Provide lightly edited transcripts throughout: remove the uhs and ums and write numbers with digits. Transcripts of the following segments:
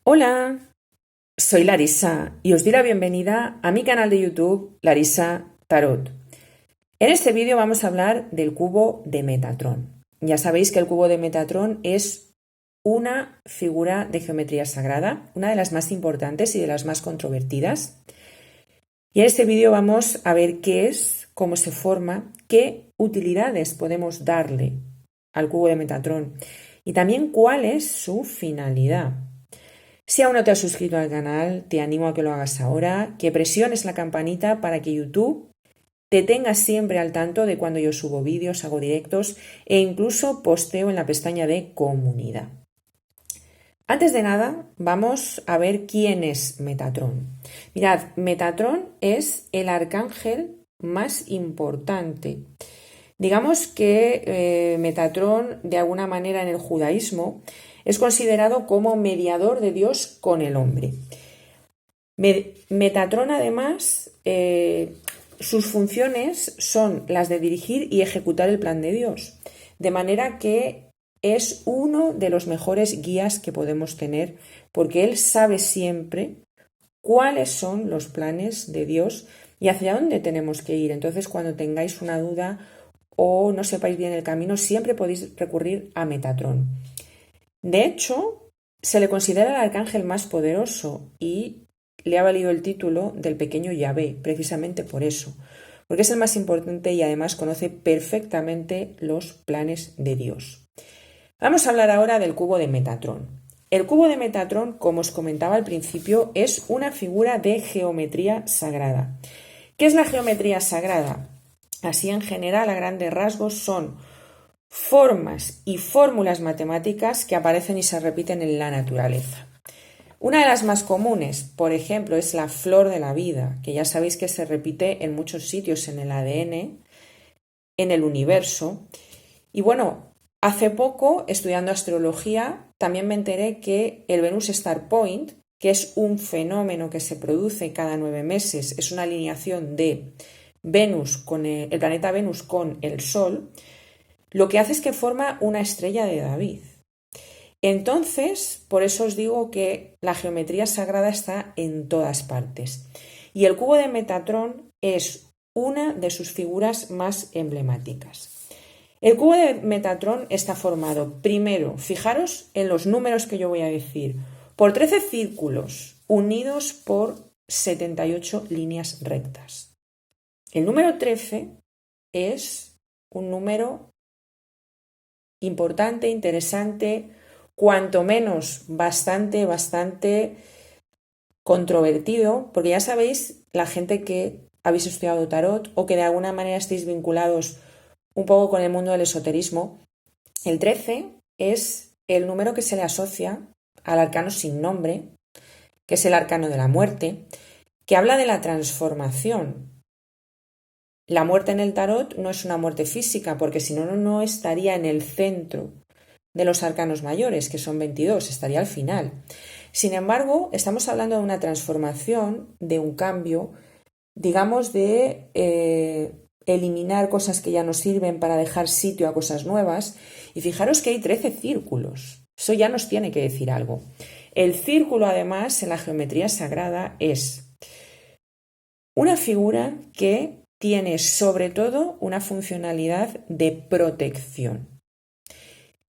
Hola, soy Larisa y os doy la bienvenida a mi canal de YouTube, Larisa Tarot. En este vídeo vamos a hablar del cubo de Metatron. Ya sabéis que el cubo de Metatron es una figura de geometría sagrada, una de las más importantes y de las más controvertidas. Y en este vídeo vamos a ver qué es, cómo se forma, qué utilidades podemos darle al cubo de Metatron y también cuál es su finalidad. Si aún no te has suscrito al canal, te animo a que lo hagas ahora, que presiones la campanita para que YouTube te tenga siempre al tanto de cuando yo subo vídeos, hago directos e incluso posteo en la pestaña de comunidad. Antes de nada, vamos a ver quién es Metatron. Mirad, Metatron es el arcángel más importante. Digamos que Metatron, de alguna manera en el judaísmo, es considerado como mediador de Dios con el hombre. Metatron, además, sus funciones son las de dirigir y ejecutar el plan de Dios, de manera que es uno de los mejores guías que podemos tener, porque él sabe siempre cuáles son los planes de Dios y hacia dónde tenemos que ir. Entonces, cuando tengáis una duda o no sepáis bien el camino, siempre podéis recurrir a Metatron. De hecho, se le considera el arcángel más poderoso y le ha valido el título del pequeño Yahvé, precisamente por eso, porque es el más importante y además conoce perfectamente los planes de Dios. Vamos a hablar ahora del cubo de Metatron. El cubo de Metatron, como os comentaba al principio, es una figura de geometría sagrada. ¿Qué es la geometría sagrada? Así en general, a grandes rasgos, son formas y fórmulas matemáticas que aparecen y se repiten en la naturaleza. Una de las más comunes, por ejemplo, es la flor de la vida, que ya sabéis que se repite en muchos sitios en el ADN, en el universo. Y bueno, hace poco, estudiando astrología, también me enteré que el Venus Star Point, que es un fenómeno que se produce cada 9 meses, es una alineación de Venus con el planeta Venus con el Sol, lo que hace es que forma una estrella de David. Entonces, por eso os digo que la geometría sagrada está en todas partes. Y el cubo de Metatron es una de sus figuras más emblemáticas. El cubo de Metatron está formado, primero, fijaros en los números que yo voy a decir, por 13 círculos unidos por 78 líneas rectas. El número 13 es un número importante, interesante, cuanto menos bastante controvertido, porque ya sabéis, la gente que habéis estudiado tarot o que de alguna manera estéis vinculados un poco con el mundo del esoterismo, el 13 es el número que se le asocia al arcano sin nombre, que es el arcano de la muerte, que habla de la transformación. La muerte en el tarot no es una muerte física, porque si no, no estaría en el centro de los arcanos mayores, que son 22, estaría al final. Sin embargo, estamos hablando de una transformación, de un cambio, digamos, de eliminar cosas que ya no sirven para dejar sitio a cosas nuevas. Y fijaros que hay 13 círculos. Eso ya nos tiene que decir algo. El círculo, además, en la geometría sagrada es una figura que tiene sobre todo una funcionalidad de protección.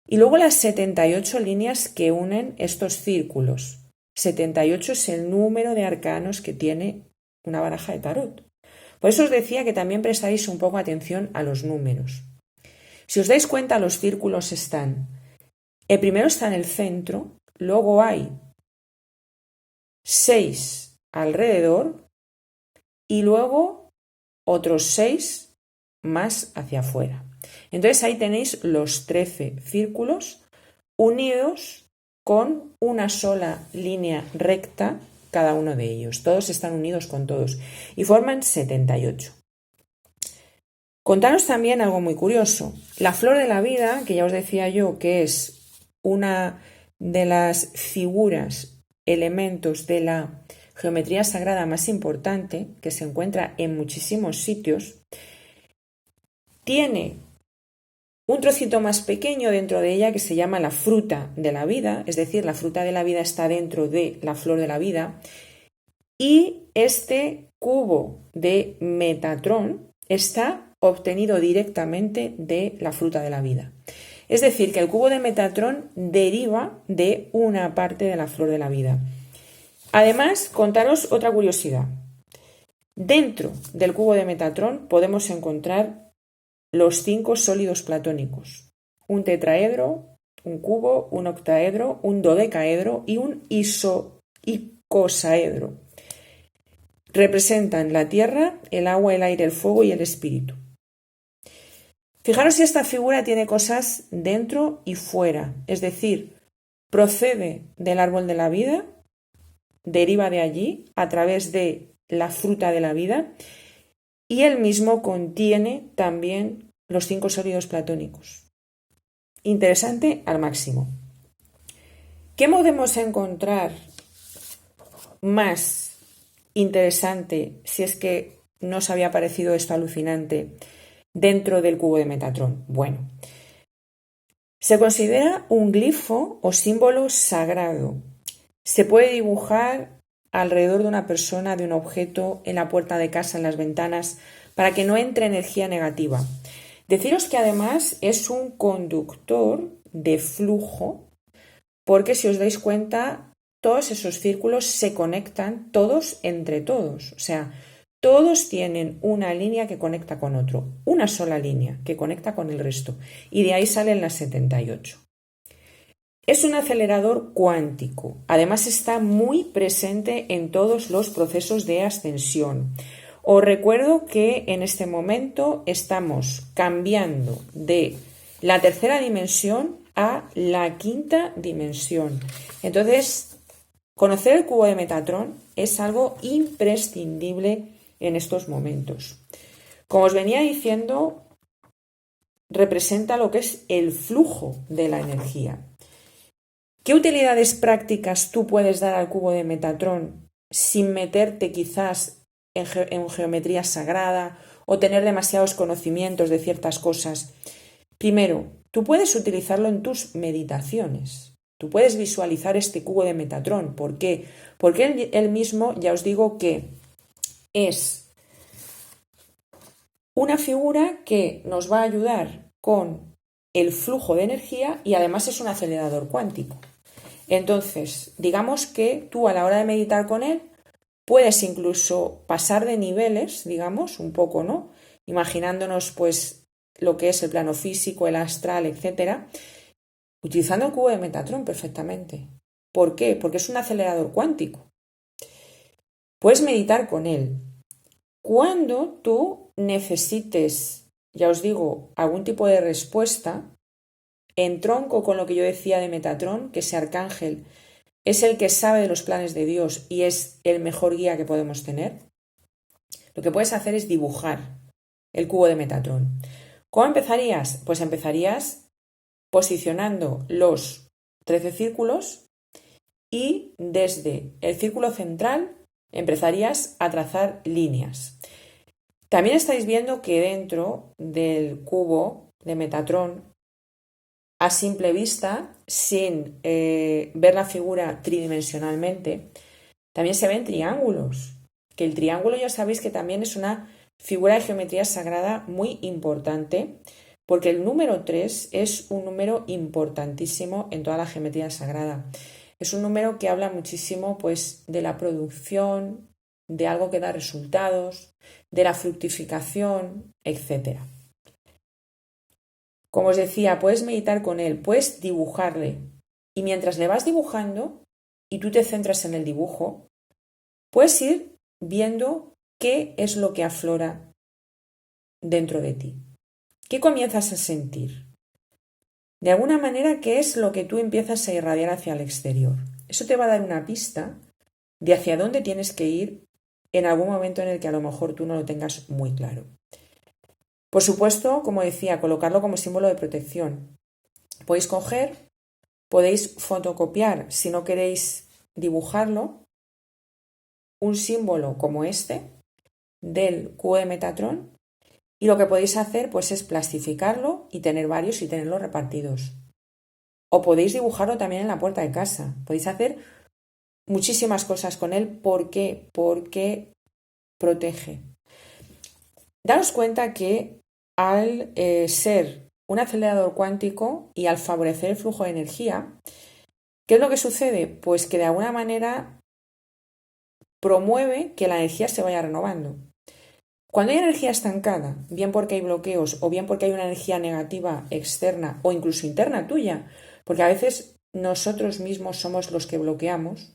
Y luego las 78 líneas que unen estos círculos. 78 es el número de arcanos que tiene una baraja de tarot. Por eso os decía que también prestáis un poco atención a los números. Si os dais cuenta, los círculos están. El primero está en el centro, luego hay 6 alrededor y luego otros 6 más hacia afuera. Entonces ahí tenéis los 13 círculos unidos con una sola línea recta cada uno de ellos. Todos están unidos con todos y forman 78. Contaros también algo muy curioso. La flor de la vida, que ya os decía yo que es una de las figuras, elementos de la geometría sagrada más importante, que se encuentra en muchísimos sitios, tiene un trocito más pequeño dentro de ella que se llama la fruta de la vida, es decir, la fruta de la vida está dentro de la flor de la vida, y este cubo de Metatrón está obtenido directamente de la fruta de la vida. Es decir, que el cubo de Metatrón deriva de una parte de la flor de la vida. Además, contaros otra curiosidad. Dentro del cubo de Metatrón podemos encontrar los 5 sólidos platónicos: un tetraedro, un cubo, un octaedro, un dodecaedro y un icosaedro. Representan la tierra, el agua, el aire, el fuego y el espíritu. Fijaros si esta figura tiene cosas dentro y fuera, es decir, procede del árbol de la vida, deriva de allí a través de la fruta de la vida, y él mismo contiene también los 5 sólidos platónicos. Interesante al máximo. ¿Qué podemos encontrar más interesante, si es que no os había parecido esto alucinante, dentro del cubo de Metatrón? Bueno, se considera un glifo o símbolo sagrado. Se puede dibujar alrededor de una persona, de un objeto, en la puerta de casa, en las ventanas, para que no entre energía negativa. Deciros que además es un conductor de flujo, porque si os dais cuenta, todos esos círculos se conectan todos entre todos. O sea, todos tienen una línea que conecta con otro, una sola línea que conecta con el resto. Y de ahí salen las 78. Es un acelerador cuántico. Además está muy presente en todos los procesos de ascensión. Os recuerdo que en este momento estamos cambiando de la tercera dimensión a la quinta dimensión. Entonces, conocer el cubo de Metatrón es algo imprescindible en estos momentos. Como os venía diciendo, representa lo que es el flujo de la energía. ¿Qué utilidades prácticas tú puedes dar al cubo de Metatrón sin meterte quizás en geometría sagrada o tener demasiados conocimientos de ciertas cosas? Primero, tú puedes utilizarlo en tus meditaciones. Tú puedes visualizar este cubo de Metatrón. ¿Por qué? Porque él mismo, ya os digo que es una figura que nos va a ayudar con el flujo de energía y además es un acelerador cuántico. Entonces, digamos que tú a la hora de meditar con él puedes incluso pasar de niveles, digamos, un poco, ¿no? Imaginándonos pues lo que es el plano físico, el astral, etcétera, utilizando el cubo de Metatrón perfectamente. ¿Por qué? Porque es un acelerador cuántico. Puedes meditar con él. Cuando tú necesites, ya os digo, algún tipo de respuesta, entronco con lo que yo decía de Metatrón, que ese arcángel es el que sabe de los planes de Dios y es el mejor guía que podemos tener. Lo que puedes hacer es dibujar el cubo de Metatrón. ¿Cómo empezarías? Pues empezarías posicionando los 13 círculos y desde el círculo central empezarías a trazar líneas. También estáis viendo que dentro del cubo de Metatrón, a simple vista, sin ver la figura tridimensionalmente, también se ven triángulos, que el triángulo ya sabéis que también es una figura de geometría sagrada muy importante, porque el número 3 es un número importantísimo en toda la geometría sagrada. Es un número que habla muchísimo pues, de la producción, de algo que da resultados, de la fructificación, etc. Como os decía, puedes meditar con él, puedes dibujarle. Y mientras le vas dibujando y tú te centras en el dibujo, puedes ir viendo qué es lo que aflora dentro de ti. ¿Qué comienzas a sentir? De alguna manera, ¿qué es lo que tú empiezas a irradiar hacia el exterior? Eso te va a dar una pista de hacia dónde tienes que ir en algún momento en el que a lo mejor tú no lo tengas muy claro. Por supuesto, como decía, colocarlo como símbolo de protección. Podéis coger, podéis fotocopiar, si no queréis dibujarlo, un símbolo como este del cubo de Metatrón Y lo que podéis hacer pues es plastificarlo y tener varios y tenerlos repartidos. O podéis dibujarlo también en la puerta de casa. Podéis hacer muchísimas cosas con él. ¿Por qué? Porque protege. Daros cuenta que al ser un acelerador cuántico y al favorecer el flujo de energía, ¿qué es lo que sucede? Pues que de alguna manera promueve que la energía se vaya renovando. Cuando hay energía estancada, bien porque hay bloqueos o bien porque hay una energía negativa externa o incluso interna tuya, porque a veces nosotros mismos somos los que bloqueamos,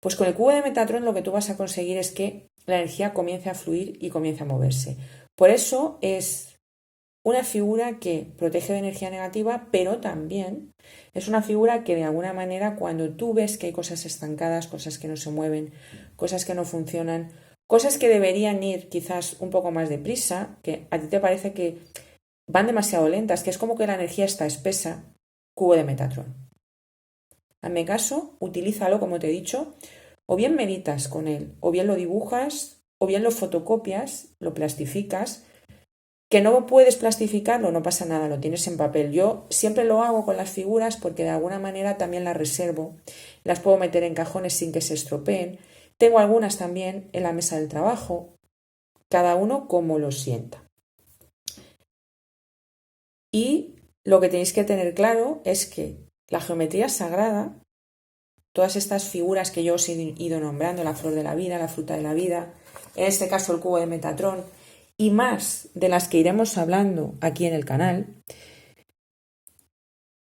pues con el cubo de Metatron lo que tú vas a conseguir es que la energía comience a fluir y comience a moverse. Por eso es una figura que protege de energía negativa, pero también es una figura que de alguna manera cuando tú ves que hay cosas estancadas, cosas que no se mueven, cosas que no funcionan, cosas que deberían ir quizás un poco más deprisa, que a ti te parece que van demasiado lentas, que es como que la energía está espesa, cubo de Metatron. Hazme caso, utilízalo como te he dicho, o bien meditas con él, o bien lo dibujas, o bien lo fotocopias, lo plastificas. Que no puedes plastificarlo, no pasa nada, lo tienes en papel. Yo siempre lo hago con las figuras porque de alguna manera también las reservo, las puedo meter en cajones sin que se estropeen. Tengo algunas también en la mesa del trabajo, cada uno como lo sienta. Y lo que tenéis que tener claro es que la geometría sagrada, todas estas figuras que yo os he ido nombrando, la flor de la vida, la fruta de la vida, en este caso el cubo de Metatron, y más de las que iremos hablando aquí en el canal,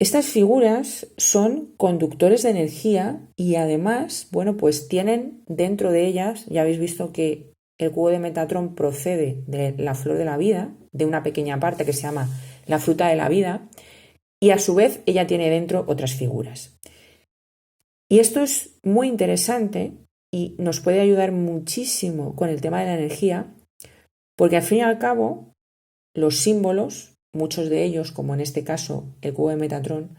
estas figuras son conductores de energía y además, bueno, pues tienen dentro de ellas, ya habéis visto que el cubo de Metatron procede de la flor de la vida, de una pequeña parte que se llama la fruta de la vida, y a su vez ella tiene dentro otras figuras. Y esto es muy interesante y nos puede ayudar muchísimo con el tema de la energía, porque al fin y al cabo, los símbolos, muchos de ellos, como en este caso el cubo de Metatron,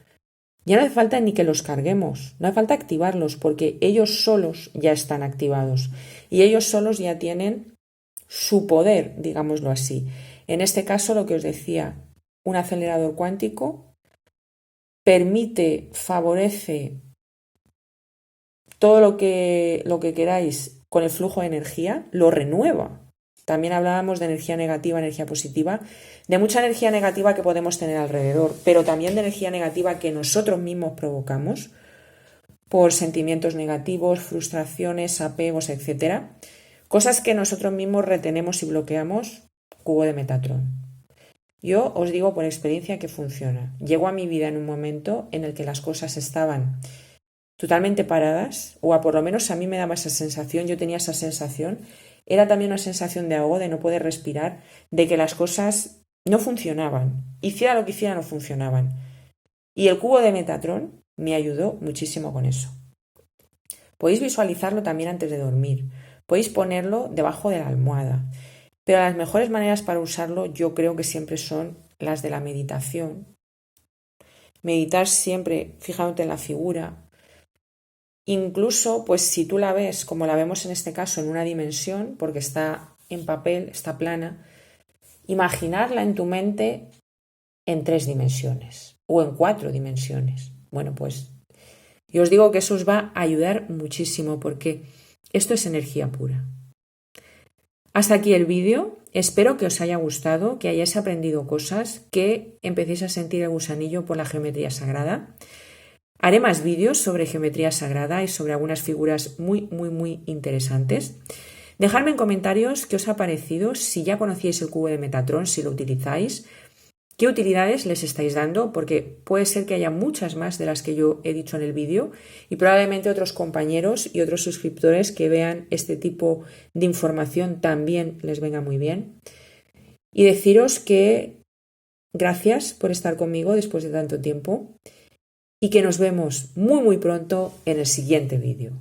ya no hace falta ni que los carguemos, no hace falta activarlos, porque ellos solos ya están activados y ellos solos ya tienen su poder, digámoslo así. En este caso, lo que os decía, un acelerador cuántico permite, favorece todo lo que queráis con el flujo de energía, lo renueva. También hablábamos de energía negativa, energía positiva, de mucha energía negativa que podemos tener alrededor, pero también de energía negativa que nosotros mismos provocamos por sentimientos negativos, frustraciones, apegos, etc. Cosas que nosotros mismos retenemos y bloqueamos, cubo de Metatron. Yo os digo por experiencia que funciona. Llegó a mi vida en un momento en el que las cosas estaban totalmente paradas, o por lo menos a mí me daba esa sensación, yo tenía esa sensación. Era también una sensación de ahogo, de no poder respirar, de que las cosas no funcionaban. Hiciera lo que hiciera, no funcionaban. Y el cubo de Metatron me ayudó muchísimo con eso. Podéis visualizarlo también antes de dormir. Podéis ponerlo debajo de la almohada. Pero las mejores maneras para usarlo yo creo que siempre son las de la meditación. Meditar siempre fijándote en la figura. Incluso, pues si tú la ves, como la vemos en este caso, en una dimensión, porque está en papel, está plana, imaginarla en tu mente en 3 dimensiones o en 4 dimensiones. Bueno, pues yo os digo que eso os va a ayudar muchísimo porque esto es energía pura. Hasta aquí el vídeo. Espero que os haya gustado, que hayáis aprendido cosas, que empecéis a sentir el gusanillo por la geometría sagrada. Haré más vídeos sobre geometría sagrada y sobre algunas figuras muy interesantes. Dejadme en comentarios qué os ha parecido, si ya conocíais el cubo de Metatron, si lo utilizáis, qué utilidades les estáis dando, porque puede ser que haya muchas más de las que yo he dicho en el vídeo y probablemente otros compañeros y otros suscriptores que vean este tipo de información también les venga muy bien. Y deciros que gracias por estar conmigo después de tanto tiempo. Y que nos vemos muy pronto en el siguiente vídeo.